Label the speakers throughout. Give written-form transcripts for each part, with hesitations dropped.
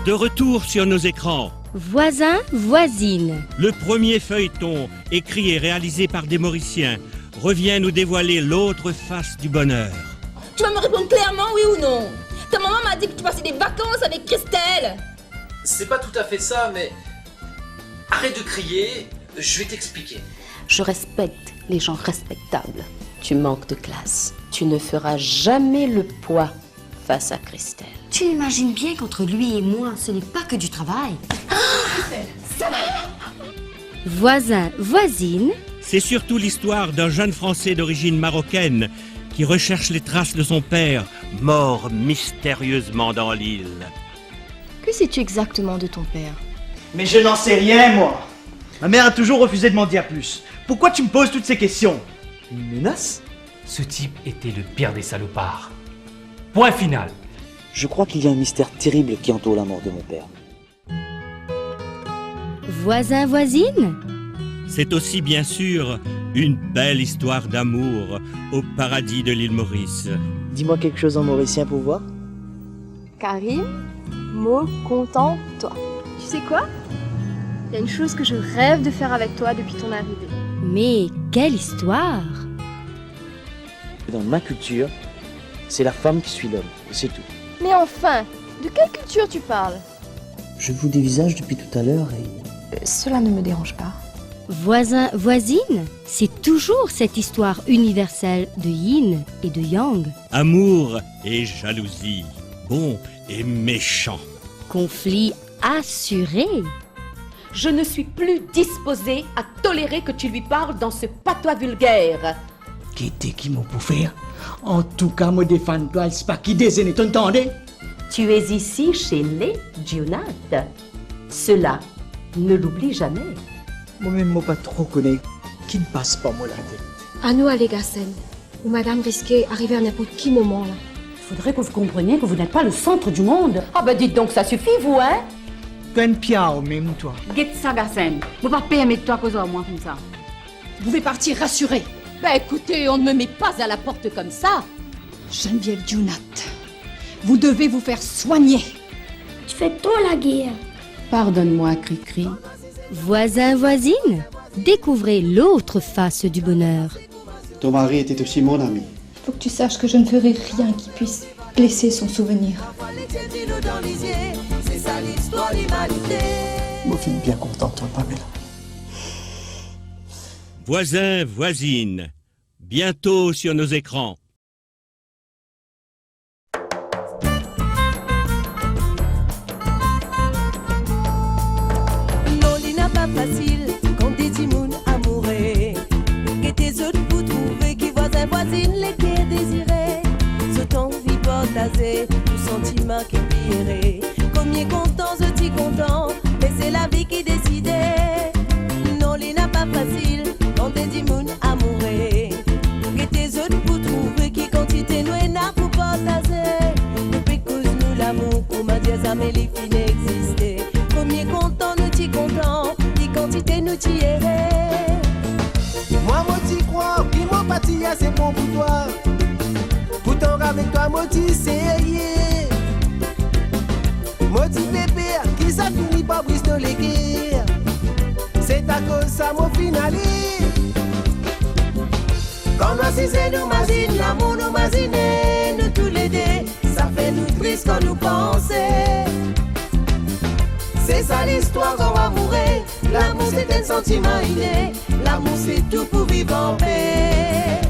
Speaker 1: De retour sur nos écrans.
Speaker 2: Voisin, voisine.
Speaker 1: Le premier feuilleton, écrit et réalisé par des Mauriciens, revient nous dévoiler l'autre face du bonheur.
Speaker 3: Tu vas me répondre clairement, oui ou non? Ta maman m'a dit que tu passais des vacances avec Christelle.
Speaker 4: C'est pas tout à fait ça, mais... Arrête de crier, je vais t'expliquer.
Speaker 5: Je respecte les gens respectables. Tu manques de classe. Tu ne feras jamais le poids face à Christelle.
Speaker 2: Tu imagines bien qu'entre lui et moi, ce n'est pas que du travail. Voisin, voisine.
Speaker 1: C'est surtout l'histoire d'un jeune Français d'origine marocaine qui recherche les traces de son père, mort mystérieusement dans l'île.
Speaker 6: Que sais-tu exactement de ton père?
Speaker 7: Mais je n'en sais rien, moi. Ma mère a toujours refusé de m'en dire plus. Pourquoi tu me poses toutes ces questions?
Speaker 8: Une menace? Ce type était le pire des salopards. Point final.
Speaker 9: Je crois qu'il y a un mystère terrible qui entoure la mort de mon père.
Speaker 2: Voisin, voisine.
Speaker 1: C'est aussi bien sûr une belle histoire d'amour au paradis de l'île Maurice.
Speaker 9: Dis-moi quelque chose en mauricien pour voir.
Speaker 6: Karim, mot content, toi. Tu sais quoi? Il y a une chose que je rêve de faire avec toi depuis ton arrivée.
Speaker 2: Mais quelle histoire!
Speaker 9: Dans ma culture, c'est la femme qui suit l'homme, et c'est tout.
Speaker 6: Mais enfin, de quelle culture tu parles?
Speaker 9: Je vous dévisage depuis tout à l'heure et...
Speaker 6: Cela ne me dérange pas.
Speaker 2: Voisin, voisine, c'est toujours cette histoire universelle de yin et de yang.
Speaker 1: Amour et jalousie, bon et méchant.
Speaker 2: Conflit assuré.
Speaker 5: Je ne suis plus disposée à tolérer que tu lui parles dans ce patois vulgaire.
Speaker 10: Qui était qui mon pour faire? En tout cas, me défendre toi, c'est pas qui désigne, t'entendais?
Speaker 5: Tu es ici chez les Junat. Cela, ne l'oublie jamais.
Speaker 10: Moi-même, moi pas trop connais. Qui ne passe pas, moi, la tête.
Speaker 6: À nous aller, Gassen, où madame risquait d'arriver à n'importe qui moment, là.
Speaker 5: Il faudrait que vous compreniez que vous n'êtes pas le centre du monde. Ah ben dites donc, ça suffit, vous, hein?
Speaker 10: T'as une piao, même, toi.
Speaker 11: Get ça, Gassen. Vous ne pouvez pas mettre toi cause à moi comme ça.
Speaker 5: Vous pouvez partir rassuré. Ben écoutez, on ne me met pas à la porte comme ça.
Speaker 11: Geneviève Junat, vous devez vous faire soigner.
Speaker 2: Tu fais tôt la guerre.
Speaker 11: Pardonne-moi, Cri-Cri.
Speaker 2: Voisin, voisine, découvrez l'autre face du bonheur.
Speaker 12: Ton mari était aussi mon ami.
Speaker 6: Faut que tu saches que je ne ferai rien qui puisse blesser son souvenir.
Speaker 10: Moi, je suis bien content, toi, Pamela.
Speaker 1: Voisin, voisine, bientôt sur nos écrans.
Speaker 13: Non, il n'a pas facile quand des timounes amoureux. Et tes autres pour trouver qui voisin, voisine, les qui désirés. Ce temps vit partagé, tout sentiment qui pire. Combien content, je t'y content, mais c'est la vie qui décidait. Non, il n'a pas facile. On te dit moun amoureux. Et tes autres pour trouver qui quantité nous et n'a pour partager. Nous pécous nous l'amour pour ma dièse amélie qui n'existait. Combien content nous t'y content, qui quantité nous t'y errait.
Speaker 14: Moi t'y crois, qui moi parti c'est bon pour toi. Pourtant avec toi moi t'y c'est moi t'y pépère, qui ça finit par bristoler guerre. C'est à cause ça mon finaliste. Quand nous assisons, nous imagine l'amour, nous imagine, nous tous les deux. Ça fait nous triste quand nous pensons. C'est ça l'histoire qu'on va mourir. L'amour c'est un sentiment inné. L'amour c'est tout pour vivre en paix.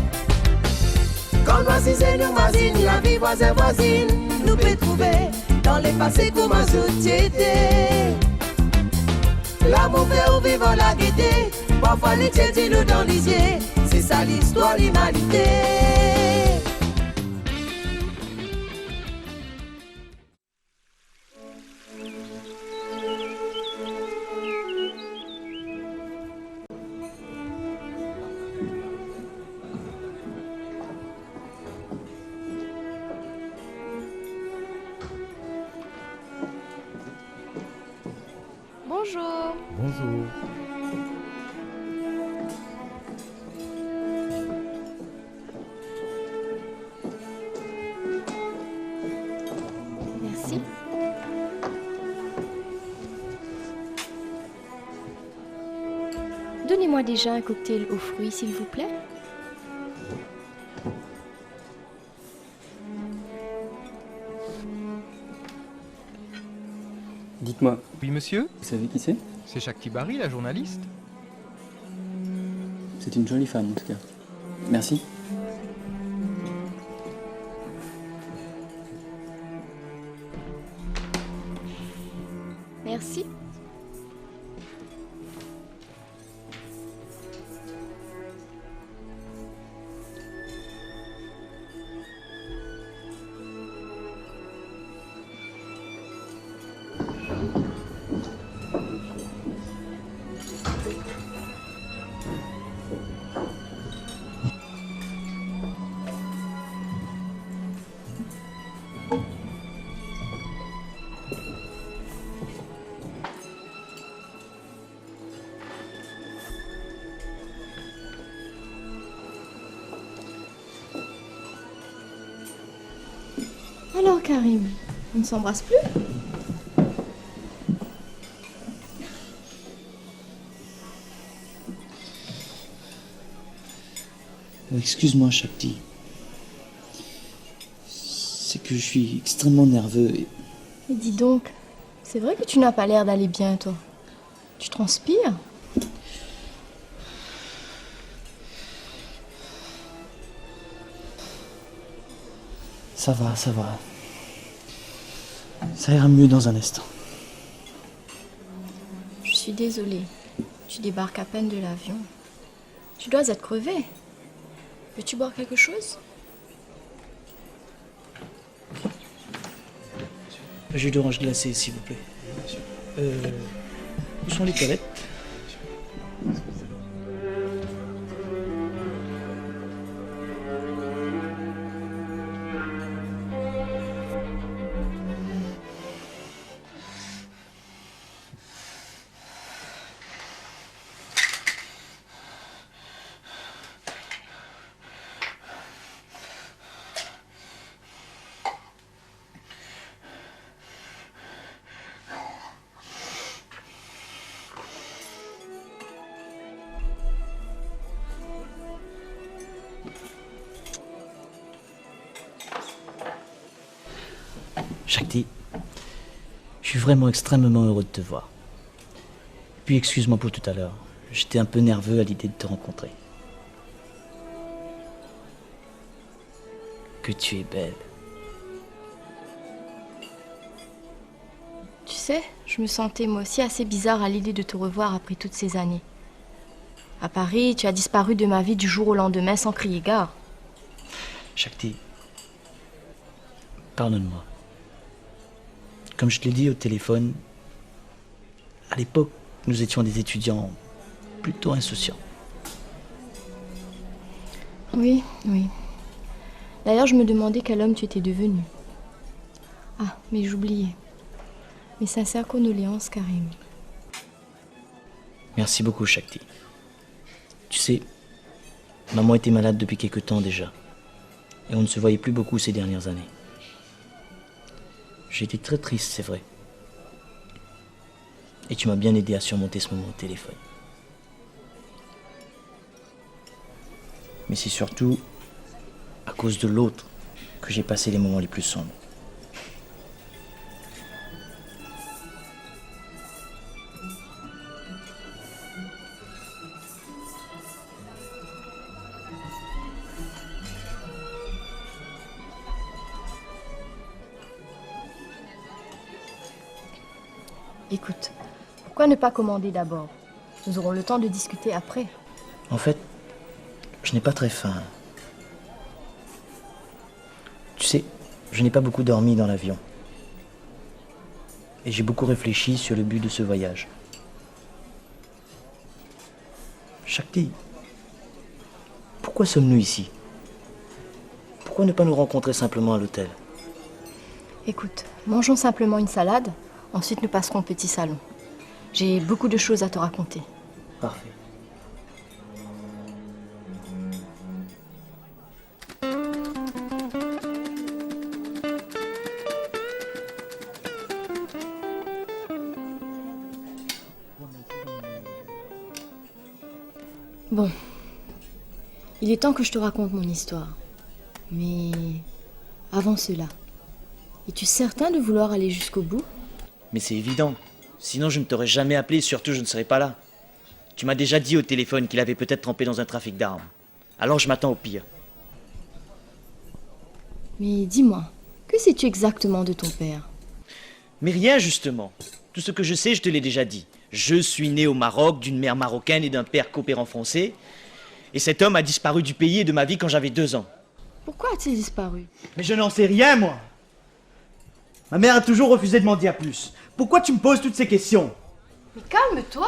Speaker 14: Quand nous assisons, nous imagine la vie voisin voisine. Nous peut trouver dans les passés comme ma société. L'amour fait ou vivre la gaieté. Parfois les tiens dis-nous dans les yeux. C'est ça l'histoire, l'humanité.
Speaker 6: Bonjour.
Speaker 15: Bonjour.
Speaker 6: Merci. Servez-moi déjà un cocktail aux fruits, s'il vous plaît.
Speaker 15: Dites-moi.
Speaker 16: Oui, monsieur?
Speaker 15: Vous savez qui c'est?
Speaker 16: C'est Shakti Barry, la journaliste.
Speaker 15: C'est une jolie femme, en tout cas. Merci.
Speaker 6: Merci. Alors Karim, on ne s'embrasse plus?
Speaker 9: Excuse-moi, Shakti. C'est que je suis extrêmement nerveux et...
Speaker 6: Mais dis donc, c'est vrai que tu n'as pas l'air d'aller bien, toi. Tu transpires?
Speaker 9: Ça va, ça va. Ça ira mieux dans un instant.
Speaker 6: Je suis désolée. Tu débarques à peine de l'avion. Tu dois être crevé. Veux-tu boire quelque chose?
Speaker 9: Jus d'orange glacé, s'il vous plaît. Où sont les toilettes? Shakti, je suis vraiment extrêmement heureux de te voir. Puis excuse-moi pour tout à l'heure, j'étais un peu nerveux à l'idée de te rencontrer. Que tu es belle.
Speaker 6: Tu sais, je me sentais moi aussi assez bizarre à l'idée de te revoir après toutes ces années. À Paris, tu as disparu de ma vie du jour au lendemain sans crier gare.
Speaker 9: Shakti, pardonne-moi. Comme je te l'ai dit au téléphone, à l'époque, nous étions des étudiants plutôt insouciants.
Speaker 6: Oui, oui. D'ailleurs, je me demandais quel homme tu étais devenu. Ah, mais j'oubliais. Mes sincères condoléances, Karim.
Speaker 9: Merci beaucoup, Shakti. Tu sais, maman était malade depuis quelque temps déjà. Et on ne se voyait plus beaucoup ces dernières années. J'ai été très triste, c'est vrai. Et tu m'as bien aidé à surmonter ce moment au téléphone. Mais c'est surtout à cause de l'autre que j'ai passé les moments les plus sombres.
Speaker 6: Écoute, pourquoi ne pas commander d'abord? Nous aurons le temps de discuter après.
Speaker 9: En fait, je n'ai pas très faim. Tu sais, je n'ai pas beaucoup dormi dans l'avion. Et j'ai beaucoup réfléchi sur le but de ce voyage. Shakti, pourquoi sommes-nous ici? Pourquoi ne pas nous rencontrer simplement à l'hôtel?
Speaker 6: Écoute, mangeons simplement une salade, ensuite nous passerons au petit salon. J'ai beaucoup de choses à te raconter.
Speaker 9: Parfait.
Speaker 6: Bon. Il est temps que je te raconte mon histoire. Mais avant cela, es-tu certain de vouloir aller jusqu'au bout?
Speaker 9: Mais c'est évident. Sinon, je ne t'aurais jamais appelé, surtout je ne serais pas là. Tu m'as déjà dit au téléphone qu'il avait peut-être trempé dans un trafic d'armes. Alors je m'attends au pire.
Speaker 6: Mais dis-moi, que sais-tu exactement de ton père?
Speaker 9: Mais rien, justement. Tout ce que je sais, je te l'ai déjà dit. Je suis né au Maroc, d'une mère marocaine et d'un père coopérant français. Et cet homme a disparu du pays et de ma vie quand j'avais 2 ans.
Speaker 6: Pourquoi a-t-il disparu?
Speaker 7: Mais je n'en sais rien, moi. Ma mère a toujours refusé de m'en dire plus. Pourquoi tu me poses toutes ces questions?
Speaker 6: Mais calme-toi!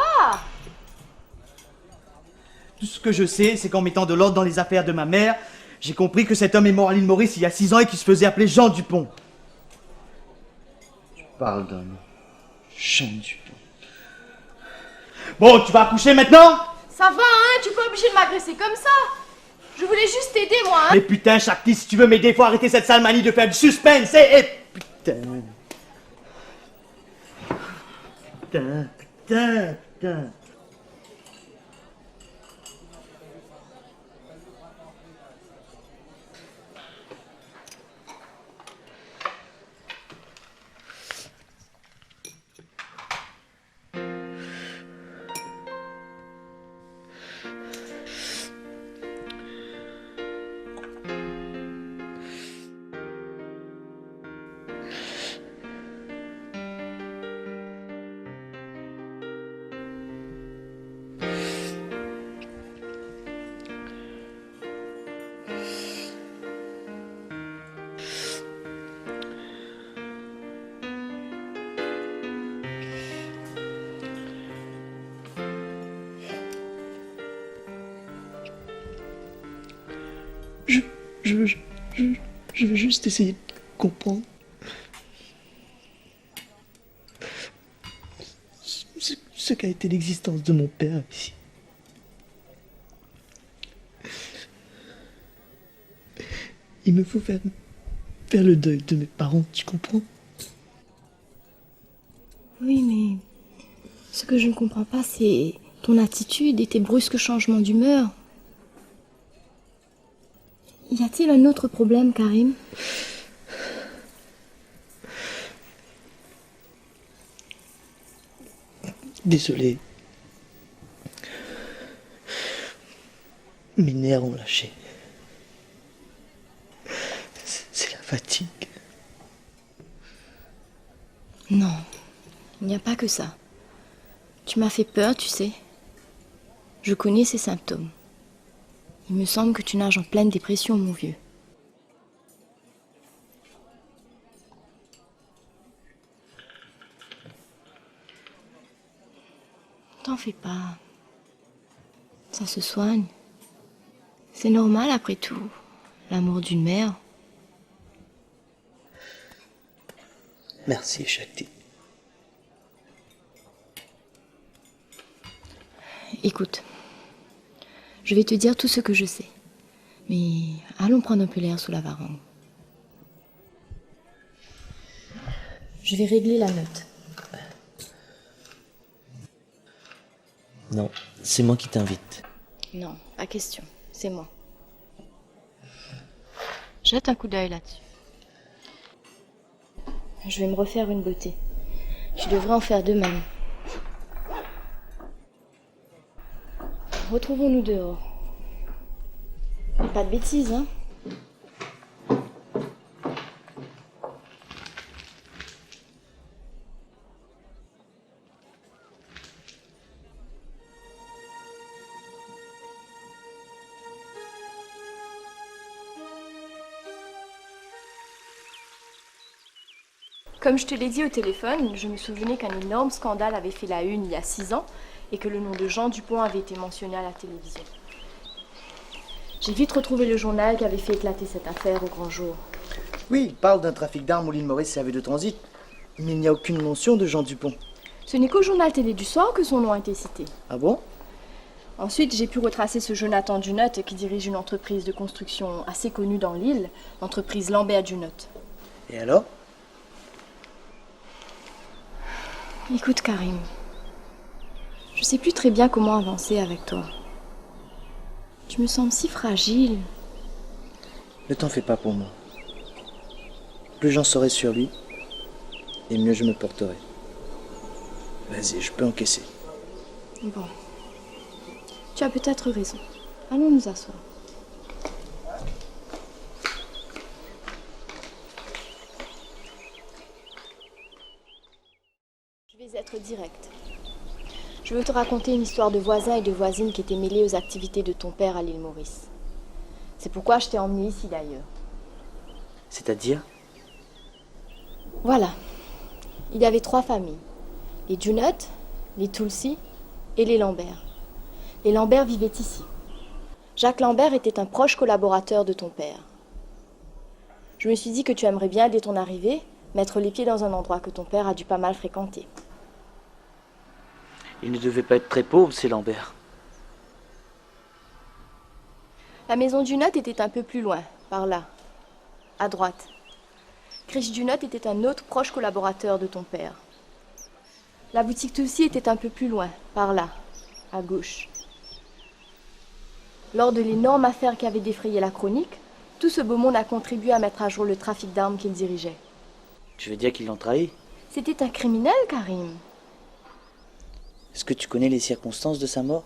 Speaker 7: Tout ce que je sais, c'est qu'en mettant de l'ordre dans les affaires de ma mère, j'ai compris que cet homme est mort à l'île Maurice il y a 6 ans et qu'il se faisait appeler Jean Dupont.
Speaker 12: Tu parles d'un Jean Dupont.
Speaker 7: Bon, tu vas accoucher maintenant?
Speaker 6: Ça va, hein? Tu es pas obligé de m'agresser comme ça! Je voulais juste t'aider, moi, hein?
Speaker 7: Mais putain, Shakti, si tu veux m'aider, faut arrêter cette sale manie de faire du suspense, et putain. Putain.
Speaker 9: Je veux juste essayer de comprendre. Ce qu'a été l'existence de mon père ici. Il me faut faire le deuil de mes parents, tu comprends?
Speaker 6: Oui, mais ce que je ne comprends pas, c'est ton attitude et tes brusques changements d'humeur. Y a-t-il un autre problème, Karim?
Speaker 9: Désolé. Mes nerfs ont lâché. C'est la fatigue.
Speaker 6: Non, il n'y a pas que ça. Tu m'as fait peur, tu sais. Je connais ces symptômes. Il me semble que tu nages en pleine dépression, mon vieux. T'en fais pas. Ça se soigne. C'est normal après tout. L'amour d'une mère.
Speaker 9: Merci, Shakti.
Speaker 6: Écoute, je vais te dire tout ce que je sais. Mais allons prendre un peu l'air sous la varande. Je vais régler la note.
Speaker 9: Non, c'est moi qui t'invite.
Speaker 6: Non, pas question. C'est moi. Jette un coup d'œil là-dessus. Je vais me refaire une beauté. Tu devrais en faire de même. Retrouvons-nous dehors. Mais pas de bêtises, hein? Comme je te l'ai dit au téléphone, je me souvenais qu'un énorme scandale avait fait la une il y a 6 ans et que le nom de Jean Dupont avait été mentionné à la télévision. J'ai vite retrouvé le journal qui avait fait éclater cette affaire au grand jour.
Speaker 9: Oui, il parle d'un trafic d'armes où l'île Maurice servait de transit, mais il n'y a aucune mention de Jean Dupont.
Speaker 6: Ce n'est qu'au journal télé du soir que son nom a été cité.
Speaker 9: Ah bon?
Speaker 6: Ensuite, j'ai pu retracer ce Jonathan Dunotte qui dirige une entreprise de construction assez connue dans l'île, l'entreprise Lambert Dunotte.
Speaker 9: Et alors?
Speaker 6: Écoute, Karim, je sais plus très bien comment avancer avec toi. Tu me sembles si fragile.
Speaker 9: Ne t'en fais pas pour moi. Plus j'en saurai sur lui, et mieux je me porterai. Vas-y, je peux encaisser.
Speaker 6: Bon. Tu as peut-être raison. Allons nous asseoir. Je vais être directe. Je veux te raconter une histoire de voisins et de voisines qui étaient mêlés aux activités de ton père à l'île Maurice. C'est pourquoi je t'ai emmené ici d'ailleurs.
Speaker 9: C'est-à-dire?
Speaker 6: Voilà. Il y avait 3 familles. Les Junot, les Tulsi et les Lambert. Les Lambert vivaient ici. Jacques Lambert était un proche collaborateur de ton père. Je me suis dit que tu aimerais bien, dès ton arrivée, mettre les pieds dans un endroit que ton père a dû pas mal fréquenter.
Speaker 9: Ils ne devaient pas être très pauvres, ces Lambert.
Speaker 6: La maison Junot était un peu plus loin, par là, à droite. Chris Junot était un autre proche collaborateur de ton père. La boutique Tulsi était un peu plus loin, par là, à gauche. Lors de l'énorme affaire qui avait défrayé la chronique, tout ce beau monde a contribué à mettre à jour le trafic d'armes qu'il dirigeait.
Speaker 9: Tu veux dire qu'ils l'ont trahi?
Speaker 6: C'était un criminel, Karim.
Speaker 9: Est-ce que tu connais les circonstances de sa mort?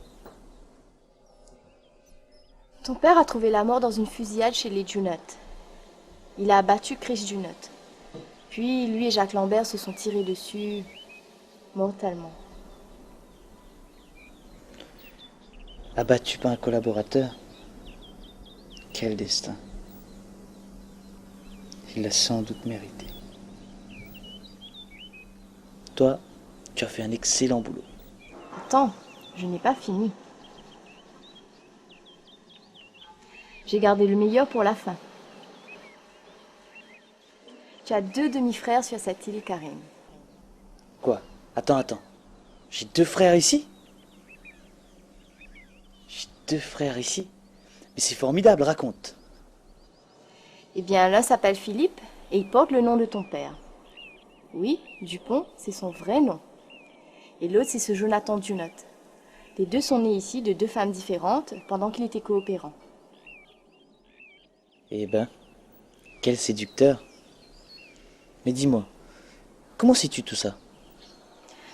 Speaker 6: Ton père a trouvé la mort dans une fusillade chez les Junot. Il a abattu Chris Junot. Puis lui et Jacques Lambert se sont tirés dessus mortellement.
Speaker 9: Abattu par un collaborateur? Quel destin. Il l'a sans doute mérité. Toi, tu as fait un excellent boulot.
Speaker 6: Attends, je n'ai pas fini. J'ai gardé le meilleur pour la fin. Tu as 2 demi-frères sur cette île, Karim.
Speaker 9: Quoi? Attends. J'ai 2 frères ici? J'ai 2 frères ici? Mais c'est formidable, raconte.
Speaker 6: Eh bien, l'un s'appelle Philippe et il porte le nom de ton père. Oui, Dupont, c'est son vrai nom. Et l'autre, c'est ce Jonathan Junot. Les 2 sont nés ici de 2 femmes différentes pendant qu'il était coopérant.
Speaker 9: Eh ben, quel séducteur. Mais dis-moi, comment sais-tu tout ça?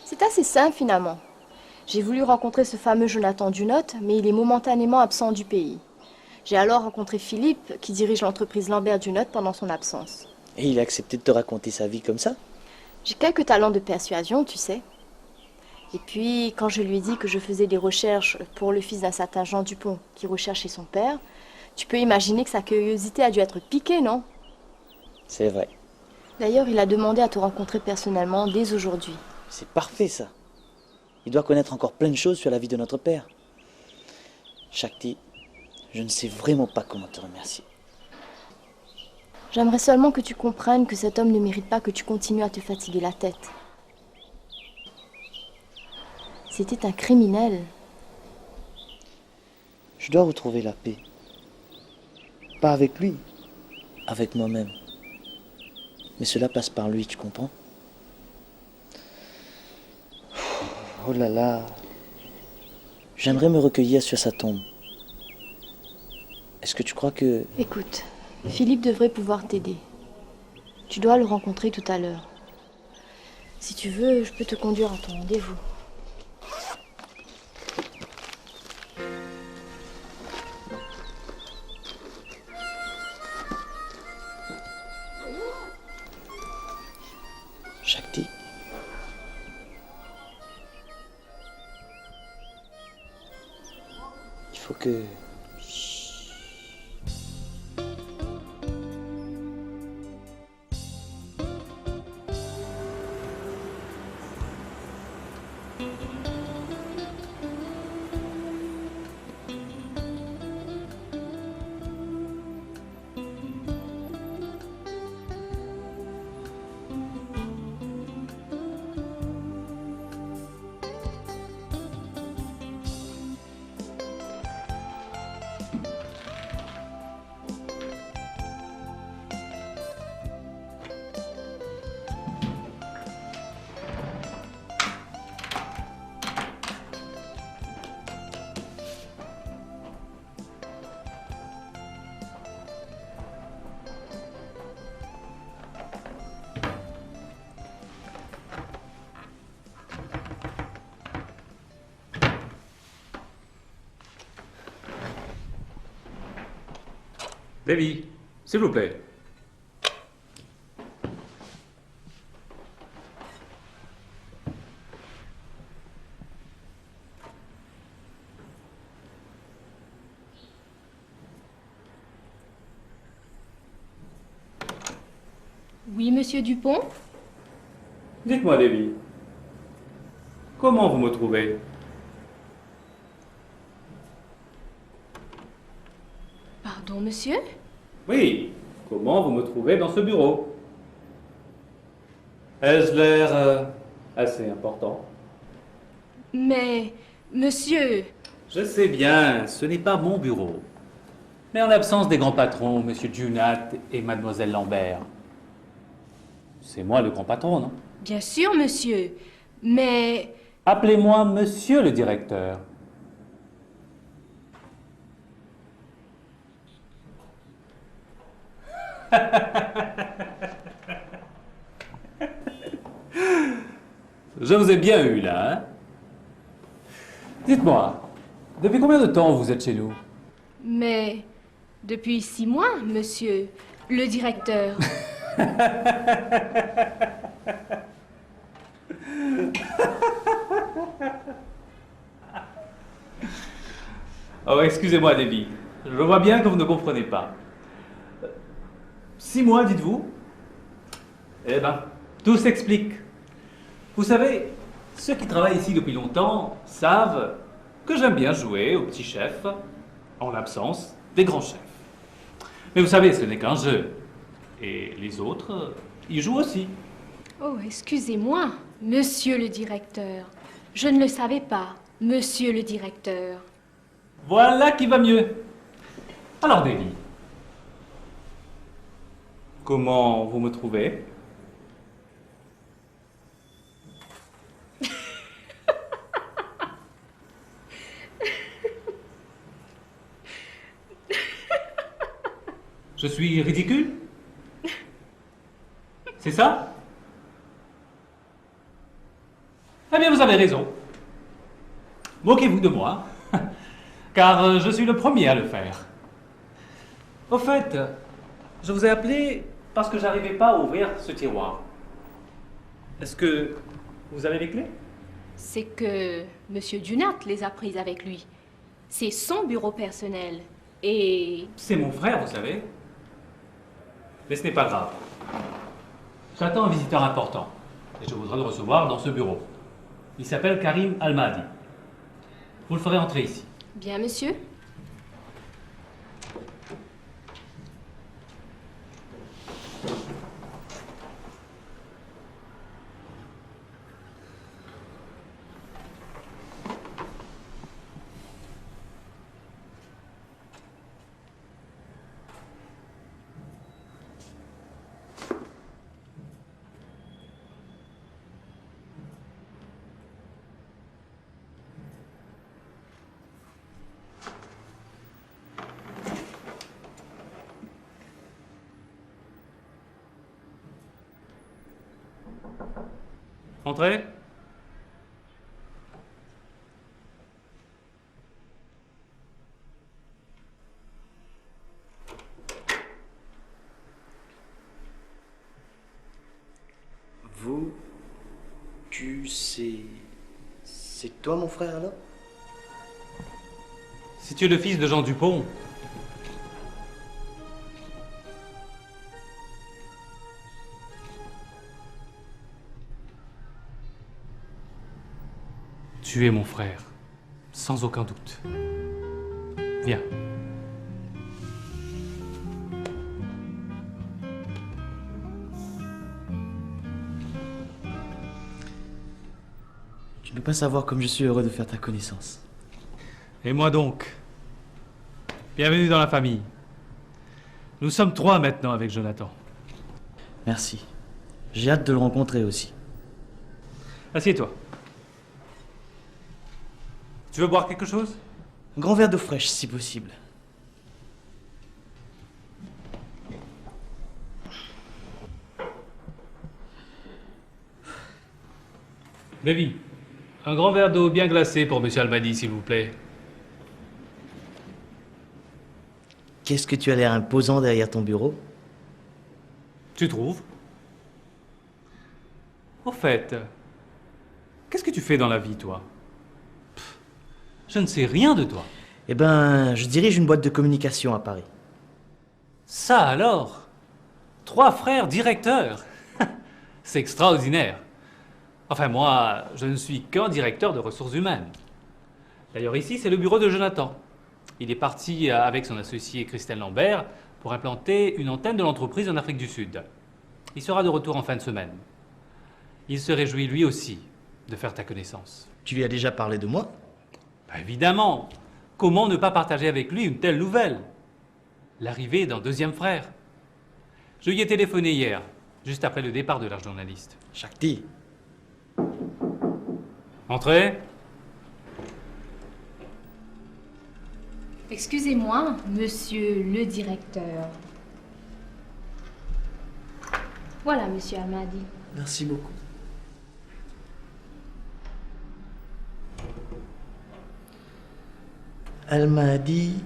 Speaker 6: C'est assez simple finalement. J'ai voulu rencontrer ce fameux Jonathan Junot, mais il est momentanément absent du pays. J'ai alors rencontré Philippe, qui dirige l'entreprise Lambert Junot pendant son absence.
Speaker 9: Et il a accepté de te raconter sa vie comme ça?
Speaker 6: J'ai quelques talents de persuasion, tu sais. Et puis, quand je lui ai dit que je faisais des recherches pour le fils d'un certain Jean Dupont, qui recherchait son père, tu peux imaginer que sa curiosité a dû être piquée, non?
Speaker 9: C'est vrai.
Speaker 6: D'ailleurs, il a demandé à te rencontrer personnellement dès aujourd'hui.
Speaker 9: C'est parfait, ça. Il doit connaître encore plein de choses sur la vie de notre père. Shakti, je ne sais vraiment pas comment te remercier.
Speaker 6: J'aimerais seulement que tu comprennes que cet homme ne mérite pas que tu continues à te fatiguer la tête. C'était un criminel.
Speaker 9: Je dois retrouver la paix. Pas avec lui, avec moi-même. Mais cela passe par lui, tu comprends? Oh là là. J'aimerais me recueillir sur sa tombe. Est-ce que tu crois que...
Speaker 6: Écoute, Philippe devrait pouvoir t'aider. Tu dois le rencontrer tout à l'heure. Si tu veux, je peux te conduire à ton rendez-vous.
Speaker 9: Shakti. Il faut que...
Speaker 8: Davy, s'il vous plaît.
Speaker 6: Oui, monsieur Dupont?
Speaker 8: Dites-moi, Davy, comment vous me trouvez?
Speaker 6: Pardon, monsieur?
Speaker 8: Oui, comment vous me trouvez dans ce bureau? Ai-je l'air assez important?
Speaker 6: Mais, monsieur...
Speaker 8: Je sais bien, ce n'est pas mon bureau. Mais en l'absence des grands patrons, monsieur Junat et mademoiselle Lambert, c'est moi le grand patron, non?
Speaker 6: Bien sûr, monsieur, mais...
Speaker 8: Appelez-moi monsieur le directeur. Je vous ai bien eu là, hein? Dites-moi, depuis combien de temps vous êtes chez nous?
Speaker 6: Mais... Depuis 6 mois, monsieur le directeur.
Speaker 8: Oh, excusez-moi, Davy. Je vois bien que vous ne comprenez pas. 6 mois, dites-vous? Eh ben, tout s'explique. Vous savez, ceux qui travaillent ici depuis longtemps savent que j'aime bien jouer au petit chef en l'absence des grands chefs. Mais vous savez, ce n'est qu'un jeu. Et les autres, ils jouent aussi.
Speaker 6: Oh, excusez-moi, monsieur le directeur. Je ne le savais pas, monsieur le directeur.
Speaker 8: Voilà qui va mieux. Alors, Davy, comment vous me trouvez? Je suis ridicule? C'est ça? Eh bien, vous avez raison. Moquez-vous de moi, car je suis le premier à le faire. Au fait, je vous ai appelé parce que j'arrivais pas à ouvrir ce tiroir. Est-ce que vous avez les clés?
Speaker 6: C'est que monsieur Junat les a prises avec lui. C'est son bureau personnel. Et...
Speaker 8: C'est mon frère, vous savez. Mais ce n'est pas grave. J'attends un visiteur important. Et je voudrais le recevoir dans ce bureau. Il s'appelle Karim Almadi. Vous le ferez entrer ici.
Speaker 6: Bien, monsieur.
Speaker 8: Entrez.
Speaker 7: Vous... Tu sais... C'est toi mon frère là?
Speaker 8: Si tu es le fils de Jean Dupont, tu es mon frère, sans aucun doute. Viens.
Speaker 7: Tu ne peux pas savoir comme je suis heureux de faire ta connaissance.
Speaker 8: Et moi donc. Bienvenue dans la famille. Nous sommes 3 maintenant avec Jonathan.
Speaker 7: Merci. J'ai hâte de le rencontrer aussi.
Speaker 8: Assieds-toi. Tu veux boire quelque chose?
Speaker 7: Un grand verre d'eau fraîche, si possible.
Speaker 8: Davy, un grand verre d'eau bien glacée pour Monsieur Almadi, s'il vous plaît.
Speaker 9: Qu'est-ce que tu as l'air imposant derrière ton bureau?
Speaker 8: Tu trouves? Au fait, qu'est-ce que tu fais dans la vie, toi? Je ne sais rien de toi.
Speaker 9: Eh ben, je dirige une boîte de communication à Paris.
Speaker 8: Ça alors? 3 frères directeurs. C'est extraordinaire. Enfin, moi, je ne suis qu'un directeur de ressources humaines. D'ailleurs, ici, c'est le bureau de Jonathan. Il est parti avec son associé Christelle Lambert pour implanter une antenne de l'entreprise en Afrique du Sud. Il sera de retour en fin de semaine. Il se réjouit lui aussi de faire ta connaissance.
Speaker 9: Tu lui as déjà parlé de moi?
Speaker 8: Bah, évidemment. Comment ne pas partager avec lui une telle nouvelle? L'arrivée d'un 2e frère. Je lui ai téléphoné hier, juste après le départ de la journaliste.
Speaker 9: Shakti.
Speaker 8: Entrez.
Speaker 6: Excusez-moi, monsieur le directeur. Voilà, monsieur Almadi.
Speaker 9: Merci beaucoup. Elle m'a dit...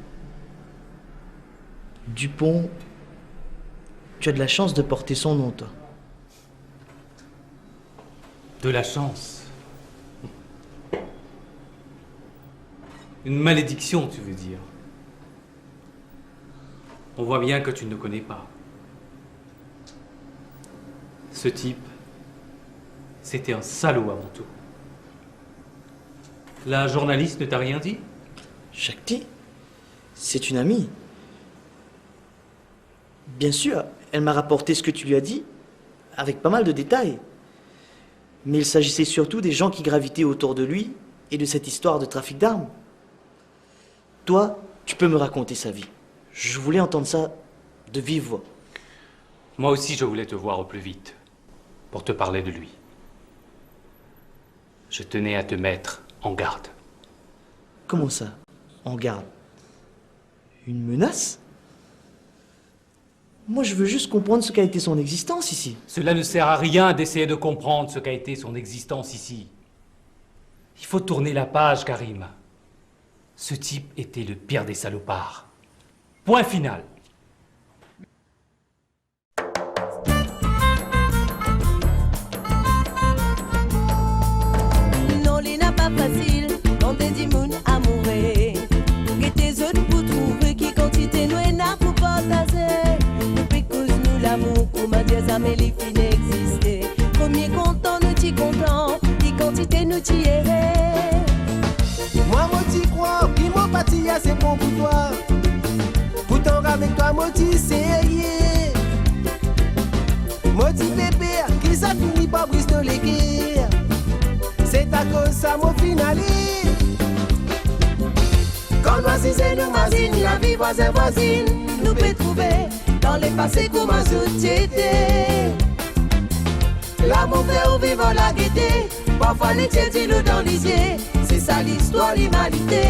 Speaker 9: Dupont, tu as de la chance de porter son nom, toi.
Speaker 8: De la chance. Une malédiction, tu veux dire. On voit bien que tu ne le connais pas. Ce type, c'était un salaud avant tout. La journaliste ne t'a rien dit?
Speaker 9: Shakti, c'est une amie. Bien sûr, elle m'a rapporté ce que tu lui as dit, avec pas mal de détails. Mais il s'agissait surtout des gens qui gravitaient autour de lui et de cette histoire de trafic d'armes. Toi, tu peux me raconter sa vie. Je voulais entendre ça de vive voix.
Speaker 8: Moi aussi, je voulais te voir au plus vite, pour te parler de lui. Je tenais à te mettre en garde.
Speaker 9: Comment ça, en garde? Une menace? Moi, je veux juste comprendre ce qu'a été son existence ici.
Speaker 8: Cela ne sert à rien d'essayer de comprendre ce qu'a été son existence ici. Il faut tourner la page, Karim. Ce type était le pire des salopards. Point final.
Speaker 13: Non, il n'a pas facile, quand des dimoun amoureux. Que tes autres pour trouver qui quantité nous n'a pour partager. Depuis que nous l'amour, comment dire ça, mais les filles n'existaient. Combien content nous t'y content, qui quantité nous t'y errait.
Speaker 14: Moi, moi t'y crois, puis moi parti c'est bon pour toi. Pourtant avec toi, moi t'y sérieux. Moi t'y pépère, qui ça finit par bristoler guerre. C'est à cause ça, mon finale. Quand voici c'est nous voisines, la vie voisine, nous peut trouver dans les passés comme un société. L'amour fait au vivant la gaieté, parfois les tièdes nous dans les yeux. C'est ça l'histoire, l'humanité.